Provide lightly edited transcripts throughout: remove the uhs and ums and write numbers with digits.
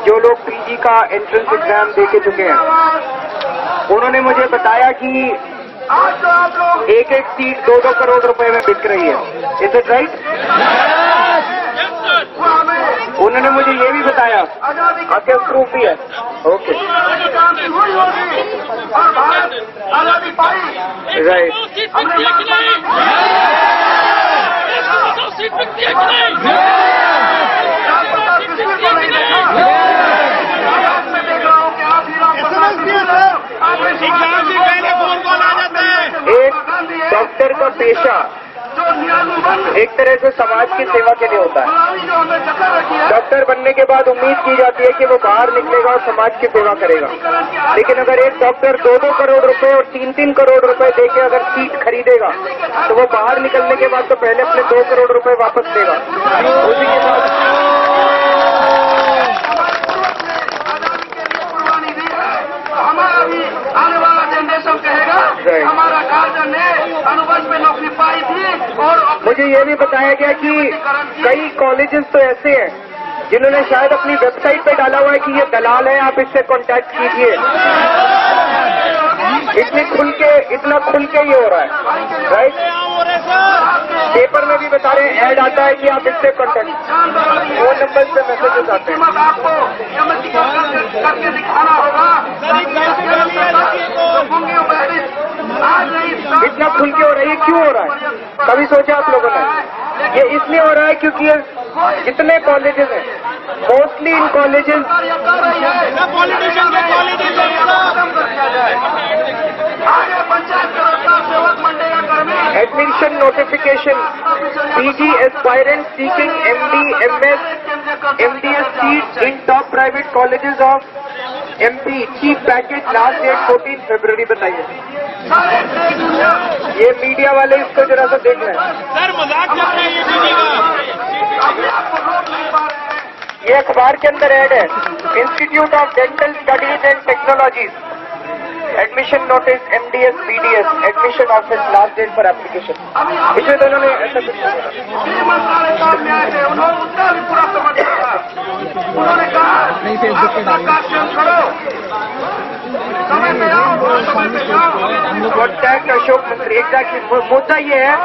जो लोग पीजी का एंट्रेंस एग्जाम दे के चुके हैं, उन्होंने मुझे बताया कि एक एक सीट 2-2 करोड़ रुपए में बिक रही है। Is it right? उन्होंने मुझे ये भी बताया, आपके प्रूफ भी है। Okay, right. एक डॉक्टर का पेशा एक तरह से समाज की सेवा के लिए होता है। डॉक्टर बनने के बाद उम्मीद की जाती है कि वो बाहर निकलेगा और समाज की सेवा करेगा, लेकिन अगर एक डॉक्टर 2-2 करोड़ रुपए और 3-3 करोड़ रुपए देके अगर सीट खरीदेगा तो वो बाहर निकलने के बाद तो पहले अपने 2 करोड़ रुपए वापस देगा। उसी के बाद हमारा भी आने वाला जनरेशन कहेगा हमारा गार्जियन ने अनुबंध में नौकरी पाई थी। और मुझे ये भी बताया गया कि कई कॉलेजेस तो ऐसे हैं जिन्होंने शायद अपनी वेबसाइट पे डाला हुआ है कि ये दलाल है, आप इससे कांटेक्ट कीजिए। इतना खुल के ये हो रहा है, राइट? पेपर में भी बता रहे हैं, ऐड आता है कि आप इससे कांटेक्ट, फोन नंबर से मैसेजेस आते हैं। आपको करके दिखाना होगा। इतना खुल के हो रहा है, ये क्यों हो रहा है? कभी सोचा आप लोगों ने? ये इसलिए हो रहा है क्योंकि ये जितने कॉलेजेस हैं, mostly in colleges admission notification PG aspirant seeking MD, MS, MDS seat in top private colleges of MP, chief package, last date 14 फरवरी बताइए। ये मीडिया वाले इसको जरा सा देख रहे हैं। सर मजाक कर रहे हैं ये अखबार के अंदर ऐड है, institute of dental studies and technologies, admission notice MDS BDS, admission office, last date for application. पिछले दोनों ने ऐसा कुछ उन्होंने कहा कॉन्टैक्ट अशोक मंत्री। एग्जैक्टली मुद्दा ये है,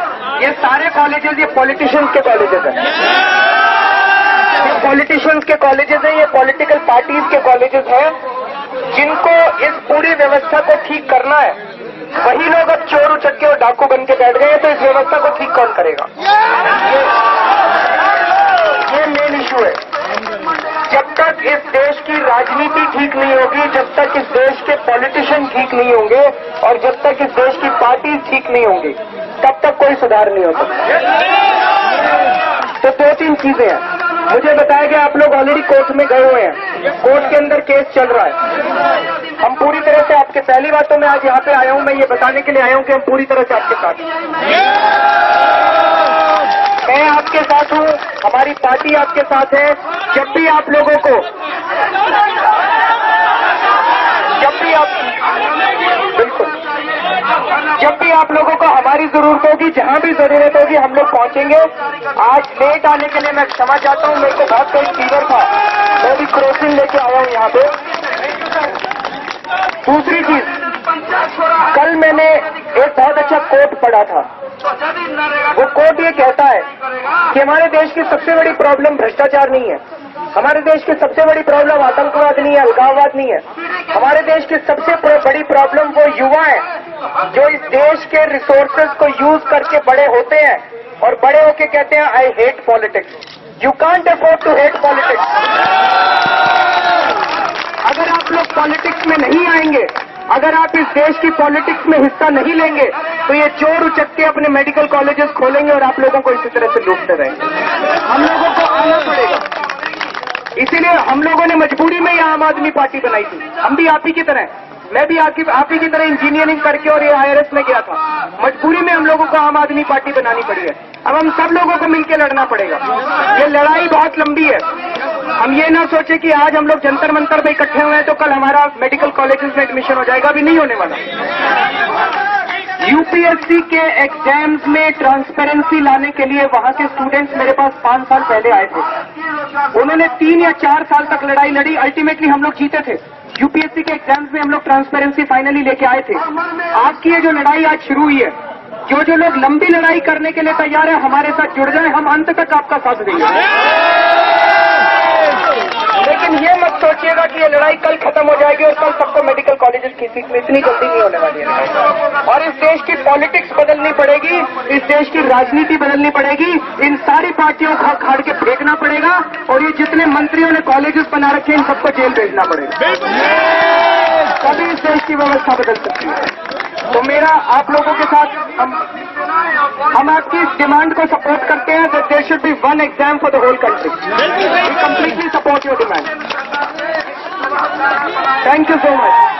ये सारे कॉलेजेस ये पॉलिटिशियंस के कॉलेजेस हैं, ये पॉलिटिशियंस के कॉलेजेस हैं, ये पॉलिटिकल पार्टीज के कॉलेजेस हैं जिनको इस पूरी व्यवस्था को ठीक करना है। वही लोग अब चोर उचक्के और डाकू बन के बैठ गए हैं, तो इस व्यवस्था को ठीक कौन करेगा? ये मेन इशू है। जब तक इस देश की राजनीति ठीक नहीं होगी, जब तक इस देश के पॉलिटिशियन ठीक नहीं होंगे और जब तक इस देश की पार्टी ठीक नहीं होंगी, तब तक कोई सुधार नहीं हो सकता। तो 2-3 चीजें हैं। मुझे बताया गया आप लोग ऑलरेडी कोर्ट में गए हुए हैं, कोर्ट के अंदर केस चल रहा है। हम पूरी तरह से आपके, पहली बात तो मैं आज यहाँ पे आया हूँ, मैं ये बताने के लिए आया हूँ कि हम पूरी तरह से आपके साथ हैं। मैं आपके साथ हूँ, हमारी पार्टी आपके साथ है। जब भी आप लोगों को, जब भी आप लोगों को हमारी जरूरत होगी, जहां भी जरूरत होगी, हम लोग पहुंचेंगे। आज लेट आने के लिए मैं क्षमा चाहता हूं, मेरे को बहुत कहीं फीवर था, मैं भी क्रोसिन लेके आया हूं यहाँ पे। दूसरी चीज, कल मैंने एक बहुत अच्छा कोट पढ़ा था। वो कोट ये कहता है कि हमारे देश की सबसे बड़ी प्रॉब्लम भ्रष्टाचार नहीं है, हमारे देश की सबसे बड़ी प्रॉब्लम आतंकवाद नहीं है, अलगाववाद नहीं है, हमारे देश की सबसे बड़ी प्रॉब्लम वो युवा है जो इस देश के रिसोर्सेज को यूज करके बड़े होते हैं और बड़े होके कहते हैं I hate politics. You can't afford to hate politics. अगर आप लोग पॉलिटिक्स में नहीं आएंगे, अगर आप इस देश की पॉलिटिक्स में हिस्सा नहीं लेंगे, तो ये चोर उचक्के अपने मेडिकल कॉलेजेस खोलेंगे और आप लोगों को इसी तरह से लूटते रहेंगे। हम लोगों को आना पड़ेगा। इसीलिए हम लोगों ने मजबूरी में ये आम आदमी पार्टी बनाई थी। हम भी आप ही की तरह, मैं भी आप ही की तरह इंजीनियरिंग करके और ये IRS में गया था। मजबूरी में हम लोगों को आम आदमी पार्टी बनानी पड़ी है। अब हम सब लोगों को मिलकर लड़ना पड़ेगा। ये लड़ाई बहुत लंबी है। हम ये ना सोचे कि आज हम लोग जंतर मंतर में इकट्ठे हुए हैं तो कल हमारा मेडिकल कॉलेजेस में एडमिशन हो जाएगा, अभी नहीं होने वाला। यूपीएससी के एग्जाम्स में ट्रांसपेरेंसी लाने के लिए वहां के स्टूडेंट्स मेरे पास 5 साल पहले आए थे। उन्होंने 3 या 4 साल तक लड़ाई लड़ी, अल्टीमेटली हम लोग जीते थे। यूपीएससी के एग्जाम्स में हम लोग ट्रांसपेरेंसी फाइनली लेके आए थे। आपकी ये जो लड़ाई आज शुरू हुई है, जो लोग लंबी लड़ाई करने के लिए तैयार है हमारे साथ जुड़ जाए, हम अंत तक आपका साथ देंगे। लेकिन ये मत सोचिएगा कि ये लड़ाई कल खत्म हो जाएगी और कल सबको मेडिकल कॉलेजेस की सीट में, इतनी जल्दी नहीं होने वाली है। और इस देश की पॉलिटिक्स बदलनी पड़ेगी, इस देश की राजनीति बदलनी पड़ेगी, इन सारी पार्टियों को खाड़ के फेंकना पड़ेगा और ये जितने मंत्रियों ने कॉलेजेस बना रखे हैं इन सबको जेल भेजना पड़ेगा। तभी इस देश की व्यवस्था बदल सकती है। तो मेरा आप लोगों के साथ हम आपकी इस डिमांड को सपोर्ट करते हैं that there should be one exam for the whole country. We completely support your demand. Thank you so much.